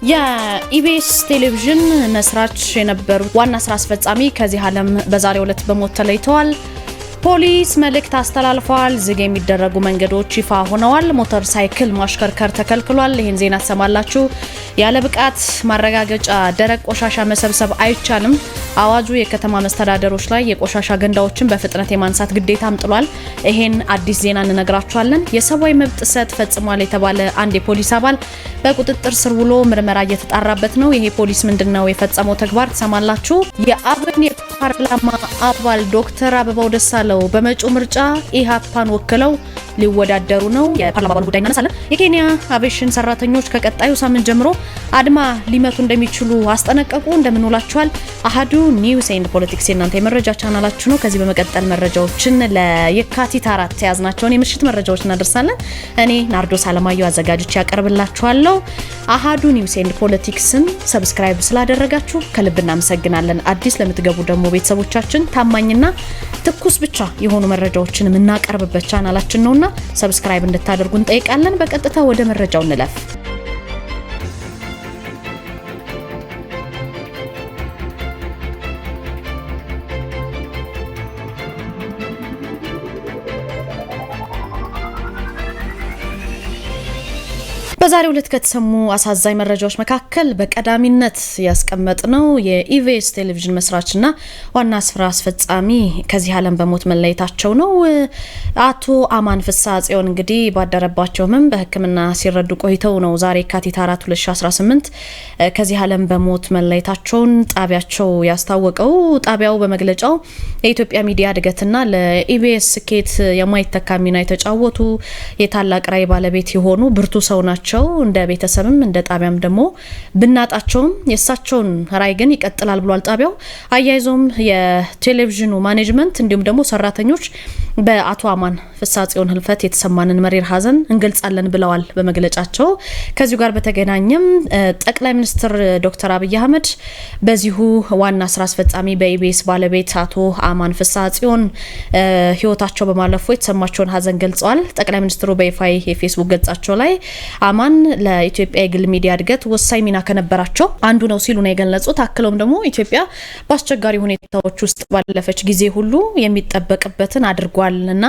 የኢቢኤስ ቴሌቪዥን መስራች የነበሩ ዋና ስራ አስፈጻሚ ከዚህ ዓለም በዛሬው ዕለት በሞት ተለይተዋል። ፖሊስ መልእክት አስተላልፈዋል። ዝግ የሚደረጉ መንገዶች ይፋ ሆነዋል። ሞተር ሳይክል ማሽከርከር ተከልክሏል። ይህን ዜና ተሰማላችሁ። ያለ ብቃት ማረጋገጫ ደረቅ ቆሻሻ መሰብሰብ አይቻልም። አዋጁ የከተማ መስተዳደሮች ላይ የቆሻሻ ገንዳዎችን በፍጥነት የማንሳት ግዴታ አምጥሏል። ይሄን አዲስ ዜና እንነግራችኋለን። የሰብአዊ መብት ጥሰት ፈጽሟል የተባለ አንድ የፖሊስ አባል በቁጥጥር ስር ውሎ ምርመራ እየተጣራበት ነው። ይሄ ፖሊስ ምንድነው የፈጸመው ተግባር ተሰማላችሁ። የአብን የፓርላማ አባል ዶክተር አበባው ደሳለው በመጪው ምርጫ ኢሃፓን ወክለው ሊወዳደሩ ነው። የፓርላማ አባሉ ጉዳይ እናነሳለን። የኬንያ አቪዬሽን ሰራተኞች ከቀጣዩ ሳምንት ጀምሮ አድማ ሊመቱ እንደሚችሉ አስጠነቀቁ። እንደምንውላችኋል። አሃዱ ኒውስ ኤንድ ፖለቲክስ የእናንተ የመረጃ ቻናላችሁ ነው። ከዚህ በመቀጠል መረጃዎችን ለየካቲት 4 ያዝናቸውን የምሽት መረጃዎች እናደርሳለን። እኔ ናርዶስ አለማየሁ አዘጋጅቼ ያቀርብላችኋለሁ። አሃዱ ኒውስ ኤንድ ፖለቲክስን ሰብስክራይብ ስላደረጋችሁ ከልብ እናመሰግናለን። አዲስ ለምትገቡ ደግሞ ቤተሰቦቻችን ታማኝና ትኩስ ብቻ የሆኑ መረጃዎችን የምናቀርብበት ቻናላችን ነውና ሰብስክራይብ እንድታደርጉ እንጠይቃለን። በቀጥታ ወደ መረጃው እንለፍ። በዛሬው ዕለት ከተሰሙ አሳዛኝ መረጃዎች መካከል በቀዳሚነት ያስቀመጥነው የኢቢኤስ ቴሌቪዥን መስራችና ዋና ስራ አስፈጻሚ ከዚህ ዓለም በሞት መለየታቸው ነው። አቶ አማን ፍስሐ ጽዮን እንግዲህ ባደረባቸው ህመም በሕክምና ሲረዱ ቆይተው ነው ዛሬ የካቲት 4 2018 ከዚህ ዓለም በሞት መለየታቸውን ጣቢያቸው ያስታወቀው። ጣቢያው በመግለጫው የኢትዮጵያ ሚዲያ እድገትና ለኢቢኤስ ስኬት የማይተካ ሚና የተጫወቱ የታላቅ ራዕይ ባለቤት የሆኑ ብርቱ ሰው ናቸው። እንደ ቤተሰብም እንደ ጣቢያም ደግሞ ብናጣቸውም የእሳቸውን ራዕይ ግን ይቀጥላል ብሏል ጣቢያው። አያይዞም የቴሌቪዥኑ ማኔጅመንት እንዲሁም ደግሞ ሰራተኞች በአቶ አማን ፍስሐ ጽዮን ህልፈት የተሰማንን መሪር ሀዘን እንገልጻለን ብለዋል በመግለጫቸው። ከዚሁ ጋር በተገናኘም ጠቅላይ ሚኒስትር ዶክተር አብይ አህመድ በዚሁ ዋና ስራ አስፈጻሚ በኢቢኤስ ባለቤት አቶ አማን ፍስሐ ጽዮን ህይወታቸው በማለፉ የተሰማቸውን ሀዘን ገልጸዋል። ጠቅላይ ሚኒስትሩ በይፋይ የፌስቡክ ገጻቸው ላይ አማን ለኢትዮጵያ የግል ሚዲያ እድገት ወሳኝ ሚና ከነበራቸው አንዱ ነው ሲሉ ነው የገለጹት። አክለውም ደግሞ ኢትዮጵያ በአስቸጋሪ ሁኔታዎች ውስጥ ባለፈች ጊዜ ሁሉ የሚጠበቅበትን አድርጓልና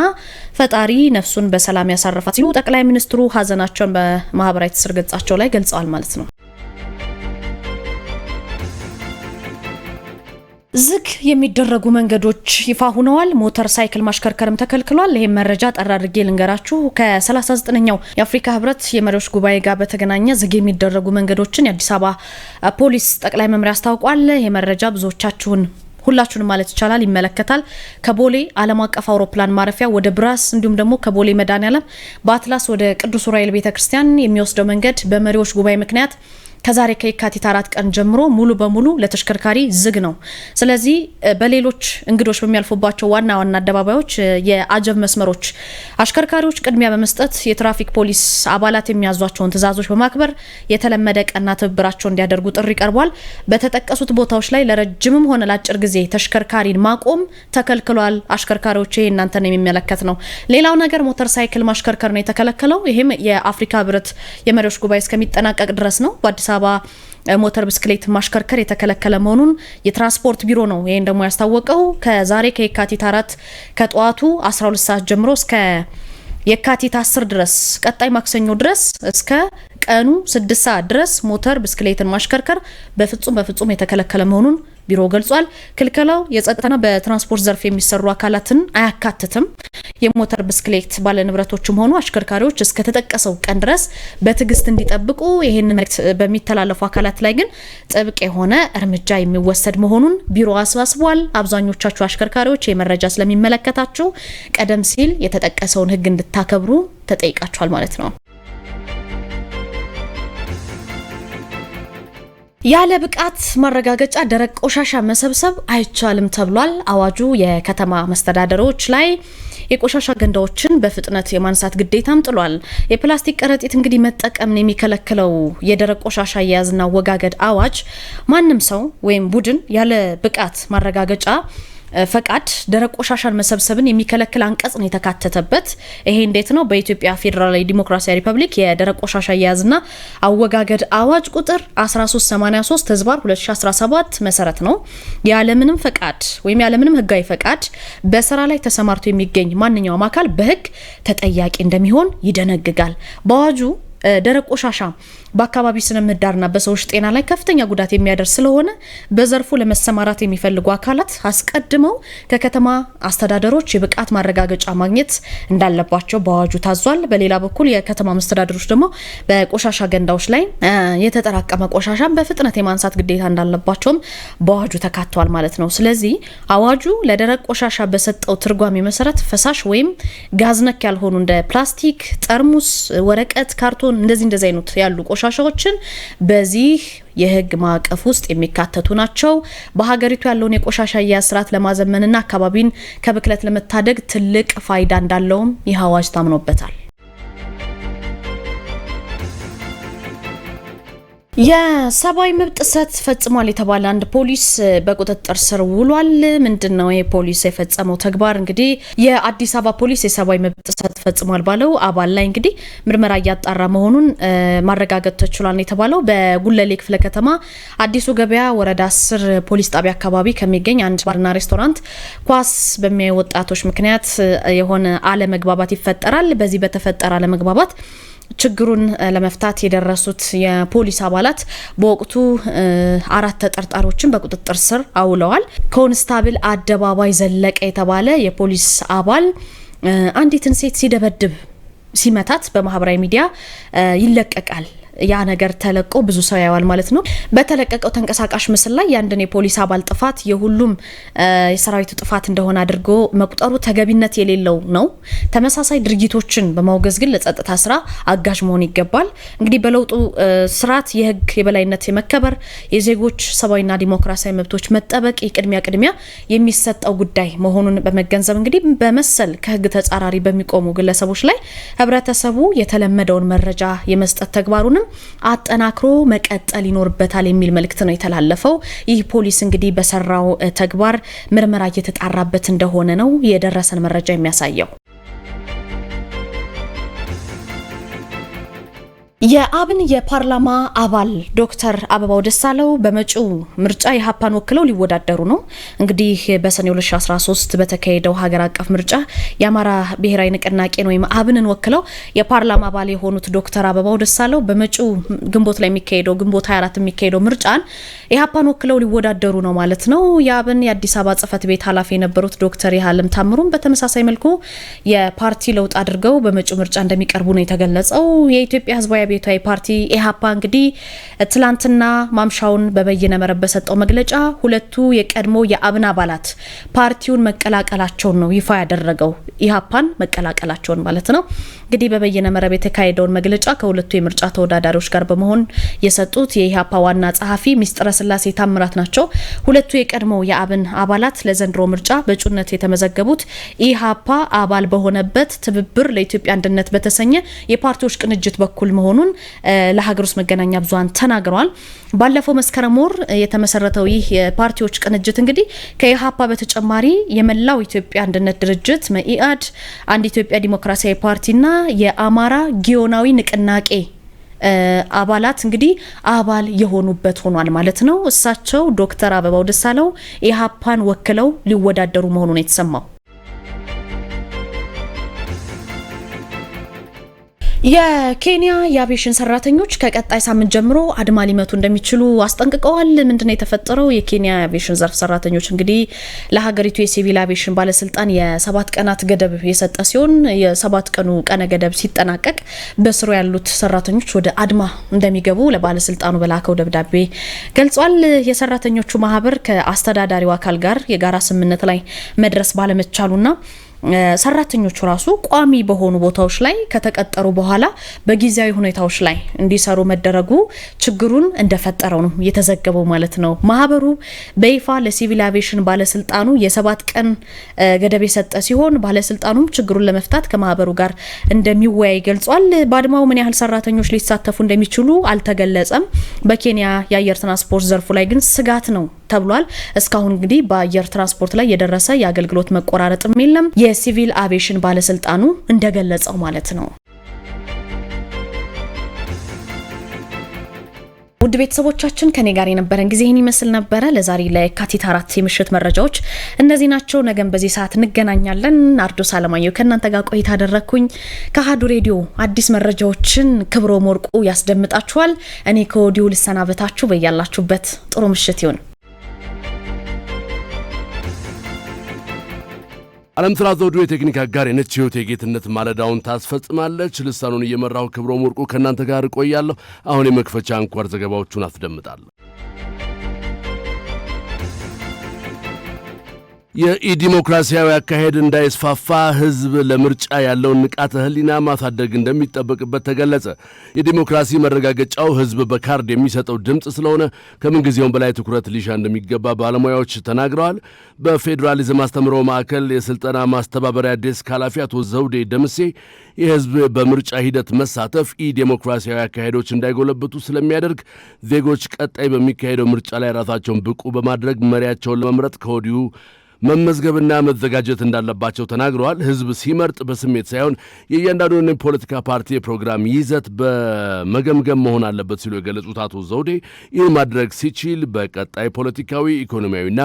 ፈጣሪ ነፍሱን በሰላም ያሳርፋት ሲሉ ጠቅላይ ሚኒስትሩ ሀዘናቸውን በማህበራዊ ትስስር ገጻቸው ላይ ገልጸዋል ማለት ነው። ዝግ የሚደረጉ መንገዶች ይፋ ሆነዋል። ሞተር ሳይክል ማሽከርከርም ተከልክሏል። ይሄን መረጃ ጠራ አድርጌ ልንገራችሁ። ከ39ኛው የአፍሪካ ህብረት የመሪዎች ጉባኤ ጋር በተገናኘ ዝግ የሚደረጉ መንገዶችን የአዲስ አበባ ፖሊስ ጠቅላይ መምሪያ አስታውቋል። ይሄ መረጃ ብዙዎቻችሁን ሁላችሁንም ማለት ይቻላል ይመለከታል። ከቦሌ ዓለም አቀፍ አውሮፕላን ማረፊያ ወደ ብራስ እንዲሁም ደግሞ ከቦሌ መድኃኔዓለም በአትላስ ወደ ቅዱስ ዑራኤል ቤተክርስቲያን የሚወስደው መንገድ በመሪዎች ጉባኤ ምክንያት ከዛሬ ከየካቲት 4 ቀን ጀምሮ ሙሉ በሙሉ ለተሽከርካሪ ዝግ ነው። ስለዚህ በሌሎች እንግዶች በሚያልፉባቸው ዋና ዋና አደባባዮች የአጀብ መስመሮች አሽከርካሪዎች ቅድሚያ በመስጠት የትራፊክ ፖሊስ አባላት የሚያዟቸውን ትዕዛዞች በማክበር የተለመደ ቀና ትብብራቸው እንዲያደርጉ ጥሪ ቀርቧል። በተጠቀሱት ቦታዎች ላይ ለረጅምም ሆነ ለአጭር ጊዜ ተሽከርካሪን ማቆም ተከልክሏል። አሽከርካሪዎች ይሄ እናንተን የሚመለከት ነው። ሌላው ነገር ሞተር ሳይክል ማሽከርከር ነው የተከለከለው። ይሄም የአፍሪካ ህብረት የመሪዎች ጉባኤ እስከሚጠናቀቅ ድረስ ነው። በአዲስ አበባ ሞተር ብስክሌት ማሽከርከር የተከለከለ መሆኑን የትራንስፖርት ቢሮ ነው ይሄን ደግሞ ያስታወቀው። ከዛሬ ከየካቲት 4 ከጠዋቱ 12 ሰዓት ጀምሮ እስከ የካቲት 10 ድረስ ቀጣይ ማክሰኞ ድረስ እስከ ቀኑ 6 ሰዓት ድረስ ሞተር ብስክሌትን ማሽከርከር በፍጹም የተከለከለ መሆኑን ቢሮ ገልጿል። ክልከላው የጸጥታና በትራንስፖርት ዘርፍ የሚሰሩ አካላትን አያካትትም። የሞተር ብስክሌት ባለንብረቶችም ሆኑ አሽከርካሪዎች እስከ ተጠቀሰው ቀን ድረስ በትዕግስት እንዲጠብቁ፣ ይሄን መልእክት በሚተላለፉ አካላት ላይ ግን ጥብቅ የሆነ እርምጃ የሚወሰድ መሆኑን ቢሮ አሳስቧል። አብዛኞቻችሁ አሽከርካሪዎች የመረጃ ስለሚመለከታችሁ ቀደም ሲል የተጠቀሰውን ሕግ እንድታከብሩ ተጠይቃችኋል ማለት ነው። ያለ ብቃት ማረጋገጫ ደረቅ ቆሻሻ መሰብሰብ አይቻልም ተብሏል። አዋጁ የከተማ መስተዳደሮች ላይ የቆሻሻ ገንዳዎችን በፍጥነት የማንሳት ግዴታም ጥሏል። የፕላስቲክ ከረጢት እንግዲህ መጠቀምን የሚከለክለው የደረቅ ቆሻሻ አያያዝና አወጋገድ አዋጅ ማንም ሰው ወይም ቡድን ያለ ብቃት ማረጋገጫ ፈቃድ ደረቅ ቆሻሻን መሰብሰብን የሚከለክል አንቀጽ ነው የተካተተበት። ይሄ እንዴት ነው? በኢትዮጵያ ፌዴራላዊ ዲሞክራሲያዊ ሪፐብሊክ የደረቅ ቆሻሻ አያያዝና አወጋገድ አዋጅ ቁጥር 1383/2017 መሰረት ነው። ያለምንም ፈቃድ ወይም ያለምንም ህጋዊ ፈቃድ በስራ ላይ ተሰማርቶ የሚገኝ ማንኛውም አካል በህግ ተጠያቂ እንደሚሆን ይደነግጋል። በአዋጁ ደረቅ ቆሻሻ በአካባቢ ስነ ምህዳርና በሰዎች ጤና ላይ ከፍተኛ ጉዳት የሚያደርስ ስለሆነ በዘርፉ ለመሰማራት የሚፈልጉ አካላት አስቀድመው ከከተማ አስተዳደሮች የብቃት ማረጋገጫ ማግኘት እንዳለባቸው በአዋጁ ታዟል። በሌላ በኩል የከተማ አስተዳደሮች ደግሞ በቆሻሻ ገንዳዎች ላይ የተጠራቀመ ቆሻሻን በፍጥነት የማንሳት ግዴታ እንዳለባቸውም በአዋጁ ተካቷል ማለት ነው። ስለዚህ አዋጁ ለደረቅ ቆሻሻ በሰጠው ትርጓሜ መሰረት ፈሳሽ ወይም ጋዝ ነክ ያልሆኑ እንደ ፕላስቲክ፣ ጠርሙስ፣ ወረቀት፣ ካርቶን እንደዚህ አይነት ያሉ ቆሻሻዎችን በዚህ የህግ ማዕቀፍ ውስጥ የሚካተቱ ናቸው። በሀገሪቱ ያለውን የቆሻሻ አያያዝ ስርዓት ለማዘመንና አካባቢን ከብክለት ለመታደግ ትልቅ ፋይዳ እንዳለውም ይህ አዋጅ ታምኖበታል። የሰብአዊ መብት ጥሰት ፈጽሟል የተባለ አንድ ፖሊስ በቁጥጥር ስር ውሏል። ምንድነው የፖሊስ የፈጸመው ተግባር? እንግዲህ የአዲስ አበባ ፖሊስ የሰብአዊ መብት ጥሰት ፈጽሟል ባለው አባል ላይ እንግዲህ ምርመራ እያጣራ መሆኑን ማረጋገጥ ተችሏል የተባለው በጉለሌ ክፍለ ከተማ አዲሱ ገበያ ወረዳ 10 ፖሊስ ጣቢያ አካባቢ ከሚገኝ አንድ ባርና ሬስቶራንት ኳስ በሚያዩ ወጣቶች ምክንያት የሆነ አለመግባባት ይፈጠራል። በዚህ በተፈጠረ አለመግባባት ችግሩን ለመፍታት የደረሱት የፖሊስ አባላት በወቅቱ 4 ተጠርጣሪዎችን በቁጥጥር ስር አውለዋል። ኮንስታብል አደባባይ ዘለቀ የተባለ የፖሊስ አባል አንዲትን ሴት ሲደበድብ ሲመታት በማህበራዊ ሚዲያ ይለቀቃል። ያ ነገር ተለቆ ብዙ ሰው ያዋል ማለት ነው። በተለቀቀው ተንቀሳቃሽ ምስል ላይ ያንድን የፖሊስ አባል ጥፋት የሁሉም የሰራዊቱ ጥፋት እንደሆነ አድርጎ መቁጠሩ ተገቢነት የሌለው ነው። ተመሳሳይ ድርጊቶችን በማውገዝ ግን ለጸጥታ ስራ አጋዥ መሆን ይገባል። እንግዲህ በለውጡ ስርዓት የህግ የበላይነት የመከበር የዜጎች ሰብአዊና ዲሞክራሲያዊ መብቶች መጠበቅ ቅድሚያ የሚሰጠው ጉዳይ መሆኑን በመገንዘብ እንግዲህ በመሰል ከህግ ተጻራሪ በሚቆሙ ግለሰቦች ላይ ህብረተሰቡ የተለመደውን መረጃ የመስጠት ተግባሩንም አጠናክሮ መቀጠል ይኖርበታል የሚል መልእክት ነው የተላለፈው። ይህ ፖሊስ እንግዲህ በሰራው ተግባር ምርመራ እየተጣራበት እንደሆነ ነው የደረሰን መረጃ የሚያሳየው። የአብን የፓርላማ አባል ዶክተር አበባው ደሳለው በመጪው ምርጫ የሀፓን ወክለው ሊወዳደሩ ነው። እንግዲህ በሰኔ 2013 በተካሄደው ሀገር አቀፍ ምርጫ የአማራ ብሔራዊ ንቅናቄን ወይም አብንን ወክለው የፓርላማ አባል የሆኑት ዶክተር አበባው ደሳለው በመጪው ግንቦት ላይ የሚካሄደው ግንቦት 24 የሚካሄደው ምርጫን የሀፓን ወክለው ሊወዳደሩ ነው ማለት ነው። የአብን የአዲስ አበባ ጽህፈት ቤት ኃላፊ የነበሩት ዶክተር ይሃለም ታምሩም በተመሳሳይ መልኩ የፓርቲ ለውጥ አድርገው በመጪው ምርጫ እንደሚቀርቡ ነው የተገለጸው። የኢትዮጵያ ህዝባዊ ቤታዊ ፓርቲ ኢሃፓ እንግዲህ ትላንትና ማምሻውን በበይነ መረብ በሰጠው መግለጫ ሁለቱ የቀድሞ የአብን አባላት ፓርቲውን መቀላቀላቸውን ነው ይፋ ያደረገው። ኢሃፓን መቀላቀላቸውን ማለት ነው። እንግዲህ በበይነ መረብ የተካሄደውን መግለጫ ከሁለቱ የምርጫ ተወዳዳሪዎች ጋር በመሆን የሰጡት የኢሃፓ ዋና ጸሐፊ ሚስጥረ ስላሴ ታምራት ናቸው። ሁለቱ የቀድሞ የአብን አባላት ለዘንድሮ ምርጫ በእጩነት የተመዘገቡት ኢሃፓ አባል በሆነበት ትብብር ለኢትዮጵያ አንድነት በተሰኘ የፓርቲዎች ቅንጅት በኩል መሆኑን ለሀገር ውስጥ መገናኛ ብዙሃን ተናግረዋል። ባለፈው መስከረም ወር የተመሰረተው ይህ የፓርቲዎች ቅንጅት እንግዲህ ከኢሃፓ በተጨማሪ የመላው ኢትዮጵያ አንድነት ድርጅት መኢአድ፣ አንድ ኢትዮጵያ ዲሞክራሲያዊ ፓርቲና የአማራ ጊዮናዊ ንቅናቄ አባላት እንግዲህ አባል የሆኑበት ሆኗል ማለት ነው። እሳቸው ዶክተር አበባው ደሳለው ኢሃፓን ወክለው ሊወዳደሩ መሆኑ ነው የተሰማው። የኬንያ የአቪዬሽን ሰራተኞች ከቀጣይ ሳምንት ጀምሮ አድማ ሊመቱ እንደሚችሉ አስጠንቅቀዋል። ምንድነው የተፈጠረው? የኬንያ የአቪዬሽን ዘርፍ ሰራተኞች እንግዲህ ለሀገሪቱ የሲቪል አቪዬሽን ባለስልጣን የ7 ቀናት ገደብ የሰጠ ሲሆን የ7 ቀኑ ቀነ ገደብ ሲጠናቀቅ በስሩ ያሉት ሰራተኞች ወደ አድማ እንደሚገቡ ለባለስልጣኑ በላከው ደብዳቤ ገልጿል። የሰራተኞቹ ማህበር ከአስተዳዳሪው አካል ጋር የጋራ ስምምነት ላይ መድረስ ባለመቻሉና ሰራተኞቹ ራሱ ቋሚ በሆኑ ቦታዎች ላይ ከተቀጠሩ በኋላ በጊዜያዊ ሁኔታዎች ላይ እንዲሰሩ መደረጉ ችግሩን እንደፈጠረው ነው የተዘገበው ማለት ነው። ማህበሩ በይፋ ለሲቪል አቪዬሽን ባለስልጣኑ የ7 ቀን ገደብ የሰጠ ሲሆን ባለስልጣኑም ችግሩን ለመፍታት ከማህበሩ ጋር እንደሚወያይ ገልጿል። ባድማው ምን ያህል ሰራተኞች ሊሳተፉ እንደሚችሉ አልተገለጸም። በኬንያ የአየር ትራንስፖርት ዘርፉ ላይ ግን ስጋት ነው ተብሏል። እስካሁን እንግዲህ በአየር ትራንስፖርት ላይ የደረሰ የአገልግሎት መቆራረጥም የለም የሲቪል አቪዬሽን ባለስልጣኑ እንደገለጸው ማለት ነው። ውድ ቤተሰቦቻችን ከኔ ጋር የነበረን ጊዜ ይህን ይመስል ነበረ። ለዛሬ ለየካቲት 4 የምሽት መረጃዎች እነዚህ ናቸው። ነገም በዚህ ሰዓት እንገናኛለን። ናርዶስ አለማየሁ ከእናንተ ጋር ቆይታ አደረኩኝ። ከአሃዱ ሬዲዮ አዲስ መረጃዎችን ክብሮም ወርቁ ያስደምጣችኋል። እኔ ከወዲሁ ልሰናበታችሁ። በያላችሁበት ጥሩ ምሽት ይሁን። ዓለም ስራ ዘውዱ የቴክኒክ አጋር የነች ህይወት የጌትነት ማለዳውን ታስፈጽማለች። ልሳኑን እየመራው ክብሮም ወርቁ ከእናንተ ጋር እቆያለሁ። አሁን የመክፈቻ አንኳር ዘገባዎቹን አስደምጣለሁ። የዲሞክራሲያዊ አካሄድ እንዳይስፋፋ ህዝብ ለምርጫ ያለውን ንቃተ ህሊና ማሳደግ እንደሚጠበቅበት ተገለጸ። የዲሞክራሲ መረጋገጫው ህዝብ በካርድ የሚሰጠው ድምጽ ስለሆነ ከምንጊዜውም በላይ ትኩረት ሊሻ እንደሚገባ ባለሙያዎች ተናግረዋል። በፌዴራሊዝም አስተምሮ ማዕከል የስልጠና ማስተባበሪያ ዴስክ ኃላፊ አቶ ዘውዴ ደምሴ የህዝብ በምርጫ ሂደት መሳተፍ ዲሞክራሲያዊ አካሄዶች እንዳይጎለብቱ ስለሚያደርግ ዜጎች ቀጣይ በሚካሄደው ምርጫ ላይ ራሳቸውን ብቁ በማድረግ መሪያቸውን ለመምረጥ ከወዲሁ መመዝገብና መዘጋጀት እንዳለባቸው ተናግረዋል። ህዝብ ሲመርጥ በስሜት ሳይሆን የእያንዳንዱን ፖለቲካ ፓርቲ የፕሮግራም ይዘት በመገምገም መሆን አለበት ሲሉ የገለጹት አቶ ዘውዴ ይህ ማድረግ ሲችል በቀጣይ ፖለቲካዊ፣ ኢኮኖሚያዊና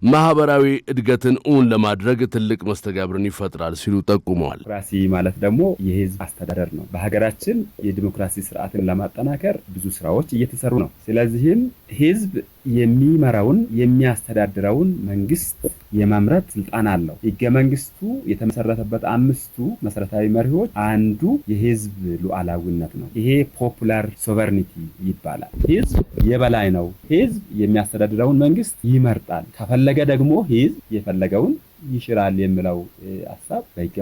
ማህበራዊ እድገትን እውን ለማድረግ ትልቅ መስተጋብርን ይፈጥራል ሲሉ ጠቁመዋል። ዲሞክራሲ ማለት ደግሞ የህዝብ አስተዳደር ነው። በሀገራችን የዲሞክራሲ ስርዓትን ለማጠናከር ብዙ ስራዎች እየተሰሩ ነው። ስለዚህም ህዝብ የሚመራውን የሚያስተዳድረውን መንግስት የመምረጥ ስልጣን አለው። ህገ መንግስቱ የተመሰረተበት 5ቱ መሰረታዊ መርሆች አንዱ የህዝብ ሉዓላዊነት ነው። ይሄ ፖፑላር ሶቨርኒቲ ይባላል። ህዝብ የበላይ ነው። ህዝብ የሚያስተዳድረውን መንግስት ይመርጣል። ከፈለገ ደግሞ ህዝብ የፈለገውን ይሽራል የሚለው ሐሳብ በህገ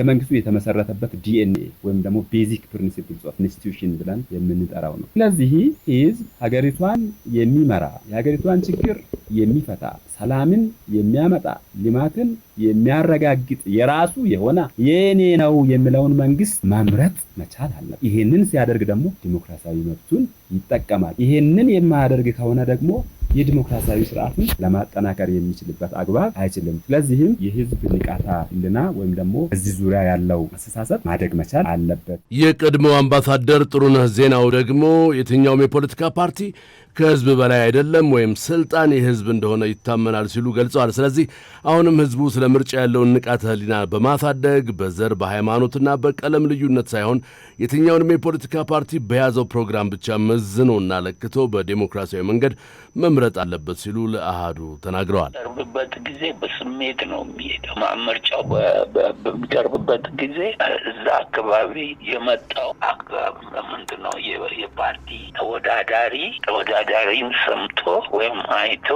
መንግስቱ የተመሰረተበት ዲኤንኤ ወይም ደግሞ ቤዚክ ፕሪንሲፕልስ ኦፍ ኢንስቲትዩሽን ብለን የምንጠራው ነው። ስለዚህ ህዝብ ሀገሪቷን የሚመራ የሀገሪቷን ችግር የሚፈታ ሰላምን የሚያመጣ ልማትን የሚያረጋግጥ የራሱ የሆነ የኔ ነው የሚለውን መንግስት መምረጥ መቻል አለበት። ይሄንን ሲያደርግ ደግሞ ዲሞክራሲያዊ መብቱን ይጠቀማል። ይሄንን የማያደርግ ከሆነ ደግሞ የዲሞክራሲያዊ ስርዓቱን ለማጠናከር የሚችልበት አግባብ አይችልም። ስለዚህም የህዝብ ንቃተ ህሊና ወይም ደግሞ በዚህ ዙሪያ ያለው አስተሳሰብ ማደግ መቻል አለበት። የቀድሞው አምባሳደር ጥሩነህ ዜናው ደግሞ የትኛውም የፖለቲካ ፓርቲ ከህዝብ በላይ አይደለም ወይም ስልጣን የህዝብ እንደሆነ ይታመናል ሲሉ ገልጸዋል። ስለዚህ አሁንም ህዝቡ ስለ ምርጫ ያለውን ንቃተ ህሊና በማሳደግ በዘር በሃይማኖትና በቀለም ልዩነት ሳይሆን የትኛውንም የፖለቲካ ፓርቲ በያዘው ፕሮግራም ብቻ መዝኖና ለክቶ በዲሞክራሲያዊ መንገድ መምረጥ አለበት ሲሉ ለአሃዱ ተናግረዋል። በሚቀርብበት ጊዜ በስሜት ነው የሚሄደው። ምርጫው በሚቀርብበት ጊዜ እዛ አካባቢ የመጣው ምንድነው የፓርቲ ተወዳዳሪን ሰምቶ ወይም አይቶ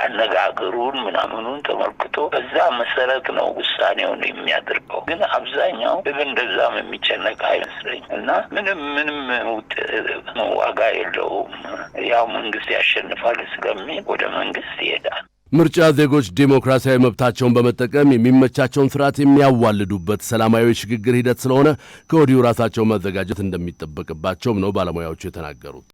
አነጋገሩን ምናምኑን ተመልክቶ በዛ መሰረት ነው ውሳኔውን የሚያደርገው። ግን አብዛኛው እንደዛም የሚጨነቅ አይመስለኝም እና ምንም ዋጋ የለውም። ያው መንግስት ያሸንፋል ስለሚል ወደ መንግስት ይሄዳል። ምርጫ ዜጎች ዲሞክራሲያዊ መብታቸውን በመጠቀም የሚመቻቸውን ስርዓት የሚያዋልዱበት ሰላማዊ ሽግግር ሂደት ስለሆነ ከወዲሁ ራሳቸው መዘጋጀት እንደሚጠበቅባቸውም ነው ባለሙያዎቹ የተናገሩት።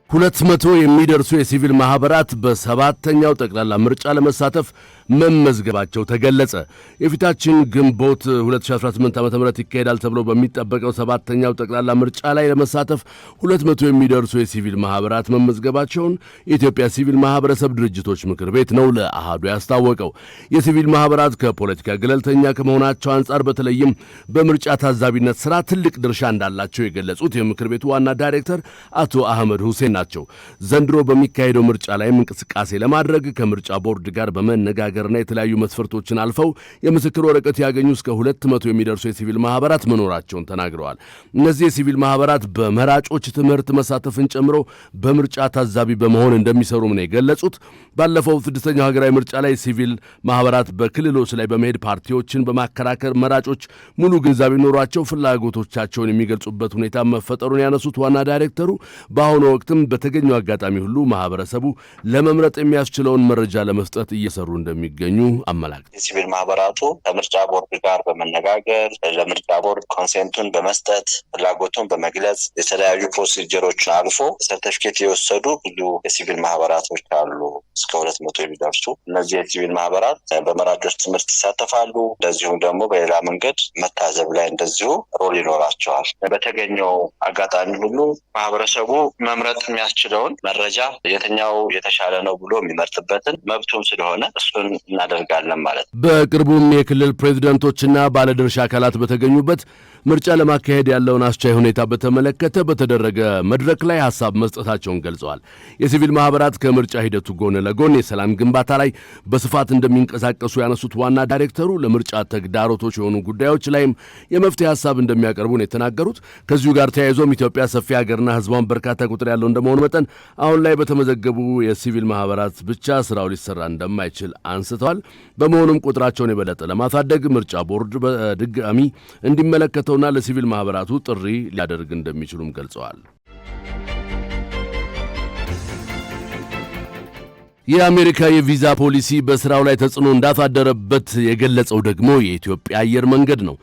200 የሚደርሱ የሲቪል ማህበራት በሰባተኛው ጠቅላላ ምርጫ ለመሳተፍ መመዝገባቸው ተገለጸ። የፊታችን ግንቦት 2018 ዓ.ም ይካሄዳል ተብሎ በሚጠበቀው ሰባተኛው ጠቅላላ ምርጫ ላይ ለመሳተፍ 200 የሚደርሱ የሲቪል ማህበራት መመዝገባቸውን የኢትዮጵያ ሲቪል ማህበረሰብ ድርጅቶች ምክር ቤት ነው ለአሃዱ ያስታወቀው። የሲቪል ማህበራት ከፖለቲካ ገለልተኛ ከመሆናቸው አንጻር በተለይም በምርጫ ታዛቢነት ስራ ትልቅ ድርሻ እንዳላቸው የገለጹት የምክር ቤቱ ዋና ዳይሬክተር አቶ አህመድ ሁሴን ናቸው። ዘንድሮ በሚካሄደው ምርጫ ላይም እንቅስቃሴ ለማድረግ ከምርጫ ቦርድ ጋር በመነጋገር ማነጋገርና የተለያዩ መስፈርቶችን አልፈው የምስክር ወረቀት ያገኙ እስከ 200 የሚደርሱ የሲቪል ማህበራት መኖራቸውን ተናግረዋል። እነዚህ የሲቪል ማህበራት በመራጮች ትምህርት መሳተፍን ጨምሮ በምርጫ ታዛቢ በመሆን እንደሚሰሩም ነው የገለጹት። ባለፈው 6ኛው ሀገራዊ ምርጫ ላይ ሲቪል ማህበራት በክልሎች ላይ በመሄድ ፓርቲዎችን በማከራከር መራጮች ሙሉ ግንዛቤ ኖሯቸው ፍላጎቶቻቸውን የሚገልጹበት ሁኔታ መፈጠሩን ያነሱት ዋና ዳይሬክተሩ በአሁኑ ወቅትም በተገኘው አጋጣሚ ሁሉ ማህበረሰቡ ለመምረጥ የሚያስችለውን መረጃ ለመስጠት እየሰሩ እንደሚገኙ አመላክተዋል። የሲቪል ማህበራቱ ከምርጫ ቦርድ ጋር በመነጋገር ለምርጫ ቦርድ ኮንሴንቱን በመስጠት ፍላጎቱን በመግለጽ የተለያዩ ፕሮሲጀሮችን አልፎ ሰርቲፊኬት የወሰዱ ብዙ የሲቪል ማህበራቶች አሉ። እስከ 200 የሚደርሱ እነዚህ የሲቪል ማህበራት በመራጮች ትምህርት ይሳተፋሉ። እንደዚሁም ደግሞ በሌላ መንገድ መታዘብ ላይ እንደዚሁ ሮል ይኖራቸዋል። በተገኘው አጋጣሚ ሁሉ ማህበረሰቡ መምረጥ የሚያስችለውን መረጃ የትኛው የተሻለ ነው ብሎ የሚመርጥበትን መብቱም ስለሆነ እሱን እናደርጋለን ማለት ነው። በቅርቡም የክልል ፕሬዝዳንቶችና ባለድርሻ አካላት በተገኙበት ምርጫ ለማካሄድ ያለውን አስቻይ ሁኔታ በተመለከተ በተደረገ መድረክ ላይ ሐሳብ መስጠታቸውን ገልጸዋል። የሲቪል ማህበራት ከምርጫ ሂደቱ ጎን ለጎን የሰላም ግንባታ ላይ በስፋት እንደሚንቀሳቀሱ ያነሱት ዋና ዳይሬክተሩ ለምርጫ ተግዳሮቶች የሆኑ ጉዳዮች ላይም የመፍትሄ ሐሳብ እንደሚያቀርቡ ነው የተናገሩት። ከዚሁ ጋር ተያይዞም ኢትዮጵያ ሰፊ ሀገርና ህዝቧን በርካታ ቁጥር ያለው እንደመሆኑ መጠን አሁን ላይ በተመዘገቡ የሲቪል ማህበራት ብቻ ስራው ሊሰራ እንደማይችል አንስተዋል። በመሆኑም ቁጥራቸውን የበለጠ ለማሳደግ ምርጫ ቦርድ በድጋሚ እንዲመለከተውና ለሲቪል ማህበራቱ ጥሪ ሊያደርግ እንደሚችሉም ገልጸዋል። የአሜሪካ የቪዛ ፖሊሲ በስራው ላይ ተጽዕኖ እንዳሳደረበት የገለጸው ደግሞ የኢትዮጵያ አየር መንገድ ነው።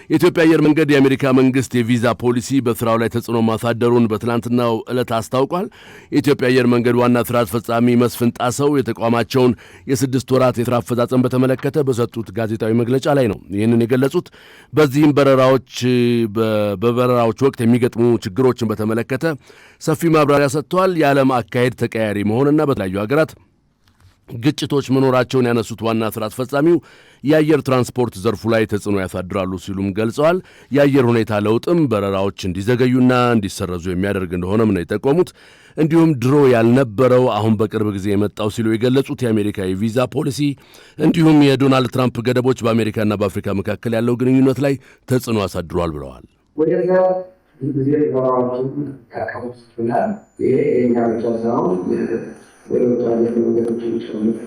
የኢትዮጵያ አየር መንገድ የአሜሪካ መንግስት የቪዛ ፖሊሲ በስራው ላይ ተጽዕኖ ማሳደሩን በትናንትናው ዕለት አስታውቋል። የኢትዮጵያ አየር መንገድ ዋና ስራ አስፈጻሚ መስፍን ጣሰው የተቋማቸውን የ6 ወራት የስራ አፈጻጸም በተመለከተ በሰጡት ጋዜጣዊ መግለጫ ላይ ነው ይህንን የገለጹት። በዚህም በበረራዎች ወቅት የሚገጥሙ ችግሮችን በተመለከተ ሰፊ ማብራሪያ ሰጥተዋል። የዓለም አካሄድ ተቀያሪ መሆንና በተለያዩ ሀገራት ግጭቶች መኖራቸውን ያነሱት ዋና ስራ አስፈጻሚው የአየር ትራንስፖርት ዘርፉ ላይ ተጽዕኖ ያሳድራሉ ሲሉም ገልጸዋል። የአየር ሁኔታ ለውጥም በረራዎች እንዲዘገዩና እንዲሰረዙ የሚያደርግ እንደሆነም ነው የጠቆሙት። እንዲሁም ድሮ ያልነበረው አሁን በቅርብ ጊዜ የመጣው ሲሉ የገለጹት የአሜሪካ የቪዛ ፖሊሲ እንዲሁም የዶናልድ ትራምፕ ገደቦች በአሜሪካና በአፍሪካ መካከል ያለው ግንኙነት ላይ ተጽዕኖ አሳድሯል ብለዋል። ወደዛ ጊዜ በረራዎችን ያቀሙስናል። ይሄ የኛ ብቻ ሳይሆን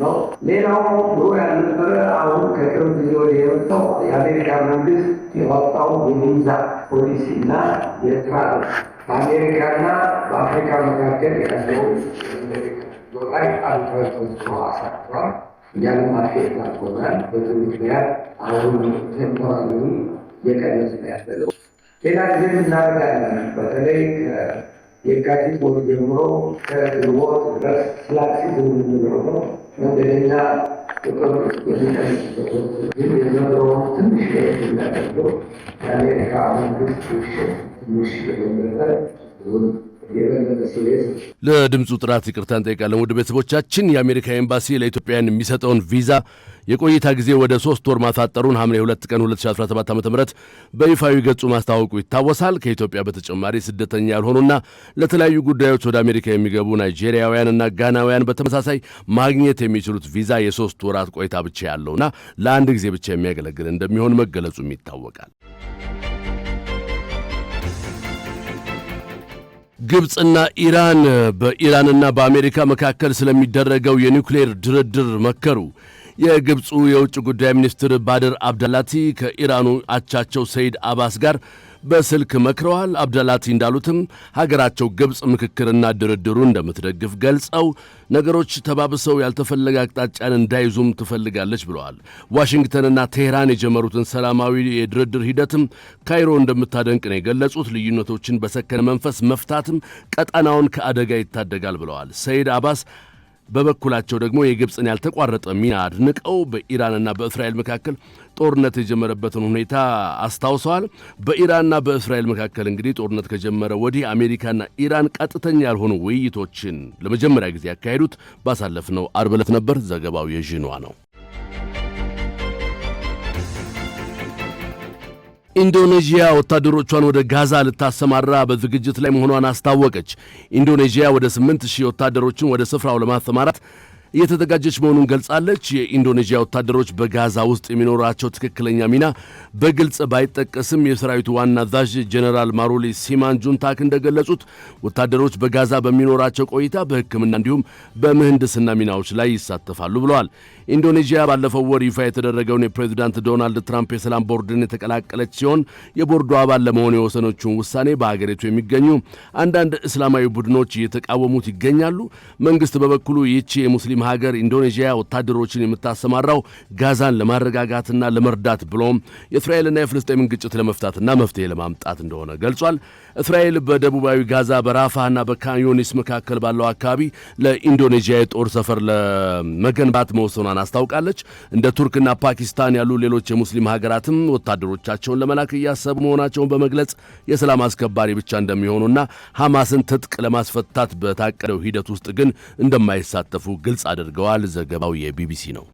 ነው። ሌላው ድሮ ያልነበረ አሁን ከቅርብ ጊዜ ወዲህ የመጣው የአሜሪካ መንግስት የወጣው የቪዛ ፖሊሲ እና በአሜሪካና በአፍሪካ መካከል ያለው ላይ አልተወሰኑ አሳጥሯል። እኛንም ማርኬት አድርጎናል። በዚህ ምክንያት አሁን ቴምፖራሪ የቀነስ ያለው ሌላ ጊዜ እናደርጋለን። በተለይ የካቲት ወር ጀምሮ ከግንቦት ድረስ ፍላክሲዝ የምንለው ነው። መንገደኛ ቁጥር የሚቀንስበት ግን የዘንድሮውን ትንሽ የሚያደርገው የአሜሪካ መንግስት ትንሽ የበለጠ ለድምፁ ጥራት ይቅርታ እንጠይቃለን። ውድ ቤተሰቦቻችን የአሜሪካ ኤምባሲ ለኢትዮጵያውያን የሚሰጠውን ቪዛ የቆይታ ጊዜ ወደ 3 ወር ማሳጠሩን ሐምሌ 2 ቀን 2017 ዓ.ም በይፋዊ ገጹ ማስታወቁ ይታወሳል። ከኢትዮጵያ በተጨማሪ ስደተኛ ያልሆኑና ለተለያዩ ጉዳዮች ወደ አሜሪካ የሚገቡ ናይጄሪያውያንና ጋናውያን በተመሳሳይ ማግኘት የሚችሉት ቪዛ የ3 ወራት ቆይታ ብቻ ያለውና ለአንድ ጊዜ ብቻ የሚያገለግል እንደሚሆን መገለጹም ይታወቃል። ግብፅና ኢራን በኢራንና በአሜሪካ መካከል ስለሚደረገው የኒውክሌር ድርድር መከሩ። የግብፁ የውጭ ጉዳይ ሚኒስትር ባድር አብደላቲ ከኢራኑ አቻቸው ሰይድ አባስ ጋር በስልክ መክረዋል። አብደላቲ እንዳሉትም ሀገራቸው ግብፅ ምክክርና ድርድሩ እንደምትደግፍ ገልጸው ነገሮች ተባብሰው ያልተፈለገ አቅጣጫን እንዳይዙም ትፈልጋለች ብለዋል። ዋሽንግተንና ቴህራን የጀመሩትን ሰላማዊ የድርድር ሂደትም ካይሮ እንደምታደንቅ ነው የገለጹት። ልዩነቶችን በሰከነ መንፈስ መፍታትም ቀጠናውን ከአደጋ ይታደጋል ብለዋል። ሰይድ አባስ በበኩላቸው ደግሞ የግብፅን ያልተቋረጠ ሚና አድንቀው በኢራንና በእስራኤል መካከል ጦርነት የጀመረበትን ሁኔታ አስታውሰዋል። በኢራንና በእስራኤል መካከል እንግዲህ ጦርነት ከጀመረ ወዲህ አሜሪካና ኢራን ቀጥተኛ ያልሆኑ ውይይቶችን ለመጀመሪያ ጊዜ ያካሄዱት ባሳለፍነው ዓርብ ዕለት ነበር። ዘገባው የዢንዋ ነው። ኢንዶኔዥያ ወታደሮቿን ወደ ጋዛ ልታሰማራ በዝግጅት ላይ መሆኗን አስታወቀች። ኢንዶኔዥያ ወደ 8000 ወታደሮችን ወደ ስፍራው ለማሰማራት እየተዘጋጀች መሆኑን ገልጻለች። የኢንዶኔዥያ ወታደሮች በጋዛ ውስጥ የሚኖራቸው ትክክለኛ ሚና በግልጽ ባይጠቀስም የሰራዊቱ ዋና አዛዥ ጀነራል ማሩሊ ሲማንጁንታክ እንደገለጹት ወታደሮች በጋዛ በሚኖራቸው ቆይታ በሕክምና እንዲሁም በምህንድስና ሚናዎች ላይ ይሳተፋሉ ብለዋል። ኢንዶኔዥያ ባለፈው ወር ይፋ የተደረገውን የፕሬዝዳንት ዶናልድ ትራምፕ የሰላም ቦርድን የተቀላቀለች ሲሆን የቦርዱ አባል ለመሆን የወሰነችውን ውሳኔ በአገሪቱ የሚገኙ አንዳንድ እስላማዊ ቡድኖች እየተቃወሙት ይገኛሉ። መንግስት በበኩሉ ይህች የሙስሊም ሀገር ኢንዶኔዥያ ወታደሮችን የምታሰማራው ጋዛን ለማረጋጋትና ለመርዳት ብሎም የእስራኤልና የፍልስጤምን ግጭት ለመፍታትና መፍትሄ ለማምጣት እንደሆነ ገልጿል። እስራኤል በደቡባዊ ጋዛ በራፋና በካን ዩኒስ መካከል ባለው አካባቢ ለኢንዶኔዥያ የጦር ሰፈር ለመገንባት መወሰኗን አስታውቃለች። እንደ ቱርክና ፓኪስታን ያሉ ሌሎች የሙስሊም ሀገራትም ወታደሮቻቸውን ለመላክ እያሰቡ መሆናቸውን በመግለጽ የሰላም አስከባሪ ብቻ እንደሚሆኑና ሐማስን ትጥቅ ለማስፈታት በታቀደው ሂደት ውስጥ ግን እንደማይሳተፉ ግልጽ አድርገዋል። ዘገባው የቢቢሲ ነው።